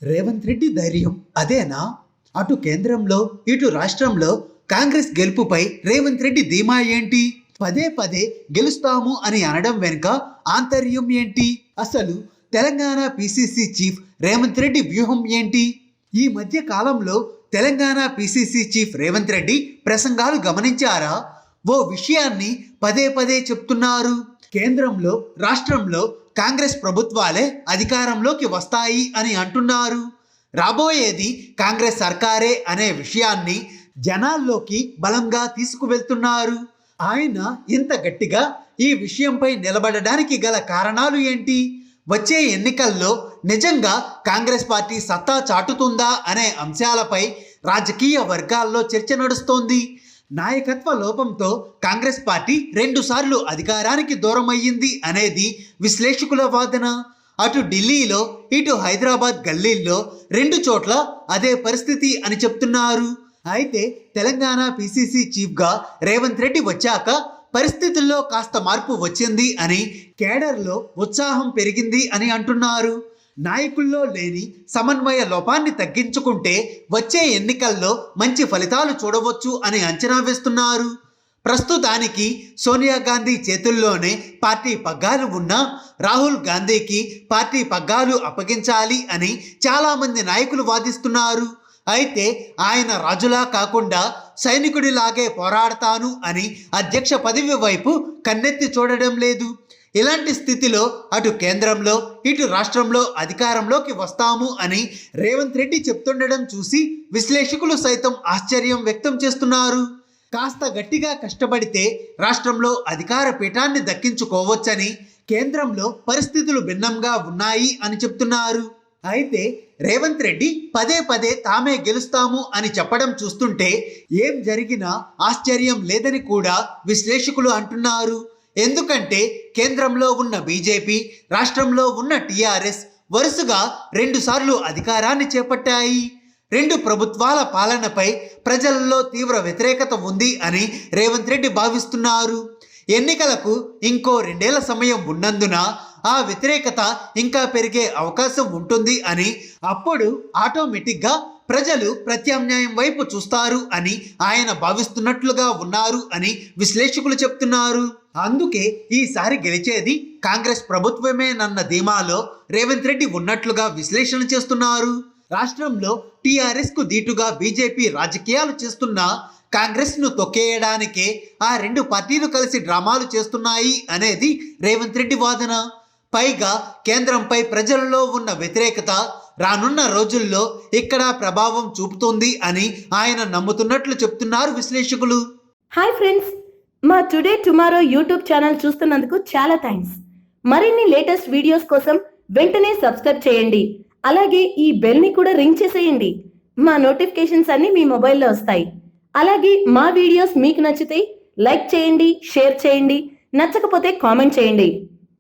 రేవంత్ రెడ్డి ధైర్యం అదేనా? అటు కేంద్రంలో ఇటు రాష్ట్రంలో కాంగ్రెస్ గెలుపుపై రేవంత్ రెడ్డి ధీమా ఏంటి? పదే పదే గెలుస్తాము అని అనడం వెనుక ఆంతర్యం ఏంటి? అసలు తెలంగాణ పిసిసి చీఫ్ రేవంత్ రెడ్డి వ్యూహం ఏంటి? ఈ మధ్య కాలంలో తెలంగాణ పిసిసి చీఫ్ రేవంత్ రెడ్డి ప్రసంగాలు గమనించారా? ఓ విషయాన్ని పదే పదే చెప్తున్నారు. కేంద్రంలో రాష్ట్రంలో కాంగ్రెస్ ప్రభుత్వాలే అధికారంలోకి వస్తాయి అని అంటున్నారు. రాబోయేది కాంగ్రెస్ సర్కారే అనే విషయాన్ని జనాల్లోకి బలంగా తీసుకువెళ్తున్నారు. ఆయన ఇంత గట్టిగా ఈ విషయంపై నిలబడడానికి గల కారణాలు ఏంటి? వచ్చే ఎన్నికల్లో నిజంగా కాంగ్రెస్ పార్టీ సత్తా చాటుతుందా అనే అంశాలపై రాజకీయ వర్గాల్లో చర్చ నడుస్తోంది. నాయకత్వ లోపంతో కాంగ్రెస్ పార్టీ 2 సార్లు అధికారానికి దూరమయ్యింది అనేది విశ్లేషకుల వాదన. అటు ఢిల్లీలో ఇటు హైదరాబాద్ గల్లీల్లో 2 చోట్ల అదే పరిస్థితి అని చెప్తున్నారు. అయితే తెలంగాణ పిసిసి చీఫ్గా రేవంత్ రెడ్డి వచ్చాక పరిస్థితుల్లో కాస్త మార్పు వచ్చింది అని, కేడర్లో ఉత్సాహం పెరిగింది అని అంటున్నారు. నాయకుల్లో లేని సమన్వయ లోపాన్ని తగ్గించుకుంటే వచ్చే ఎన్నికల్లో మంచి ఫలితాలు చూడవచ్చు అని అంచనా వేస్తున్నారు. ప్రస్తుతానికి సోనియా గాంధీ చేతుల్లోనే పార్టీ పగ్గాలు ఉన్నా రాహుల్ గాంధీకి పార్టీ పగ్గాలు అప్పగించాలి అని చాలామంది నాయకులు వాదిస్తున్నారు. అయితే ఆయన రాజులా కాకుండా సైనికుడిలాగే పోరాడతాను అని అధ్యక్ష పదవి వైపు కన్నెత్తి చూడడం లేదు. ఇలాంటి స్థితిలో అటు కేంద్రంలో ఇటు రాష్ట్రంలో అధికారంలోకి వస్తాము అని రేవంత్ రెడ్డి చెప్తుండడం చూసి విశ్లేషకులు సైతం ఆశ్చర్యం వ్యక్తం చేస్తున్నారు. కాస్త గట్టిగా కష్టపడితే రాష్ట్రంలో అధికార పీఠాన్ని దక్కించుకోవచ్చని, కేంద్రంలో పరిస్థితులు భిన్నంగా ఉన్నాయి అని చెప్తున్నారు. అయితే రేవంత్ రెడ్డి పదే పదే తామే గెలుస్తాము అని చెప్పడం చూస్తుంటే ఏం జరిగినా ఆశ్చర్యం లేదని కూడా విశ్లేషకులు అంటున్నారు. ఎందుకంటే కేంద్రంలో ఉన్న బీజేపీ, రాష్ట్రంలో ఉన్న టీఆర్ఎస్ వరుసగా 2 సార్లు అధికారాన్ని చేపట్టాయి. 2 ప్రభుత్వాల పాలనపై ప్రజలలో తీవ్ర వ్యతిరేకత ఉంది అని రేవంత్ రెడ్డి భావిస్తున్నారు. ఎన్నికలకు ఇంకో 2 ఏళ్ల సమయం ఉన్నందున ఆ వ్యతిరేకత ఇంకా పెరిగే అవకాశం ఉంటుంది అని, అప్పుడు ఆటోమేటిక్గా ప్రజలు ప్రత్యామ్నాయం వైపు చూస్తారు అని ఆయన భావిస్తున్నట్లుగా ఉన్నారు అని విశ్లేషకులు చెప్తున్నారు. అందుకే ఈసారి గెలిచేది కాంగ్రెస్ ప్రభుత్వమేనన్న ధీమాలో రేవంత్ రెడ్డి ఉన్నట్లుగా విశ్లేషణ చేస్తున్నారు. రాష్ట్రంలో టీఆర్ఎస్ కు దీటుగా బీజేపీ రాజకీయాలు చేస్తున్నా కాంగ్రెస్ను తొక్కేయడానికే ఆ 2 పార్టీలు కలిసి డ్రామాలు చేస్తున్నాయి అనేది రేవంత్ రెడ్డి వాదన. పైగా కేంద్రంపై ప్రజలలో ఉన్న వ్యతిరేకత రానున్న రోజుల్లో ఇక్కడ ప్రభావం చూపుతుంది అని ఆయన నమ్ముతున్నట్లు చెప్తున్నారు విశ్లేషకులు. హాయ్ ఫ్రెండ్స్, మా టుడే టుమారో యూట్యూబ్ ఛానల్ చూస్తున్నందుకు చాలా థ్యాంక్స్. మరిన్ని లేటెస్ట్ వీడియోస్ కోసం వెంటనే సబ్స్క్రైబ్ చేయండి. అలాగే ఈ బెల్ ని కూడా రింగ్ చేసేయండి. మా నోటిఫికేషన్స్ అన్ని మీ మొబైల్లో వస్తాయి. అలాగే మా వీడియోస్ మీకు నచ్చితే లైక్ చేయండి, షేర్ చేయండి, నచ్చకపోతే కామెంట్ చేయండి.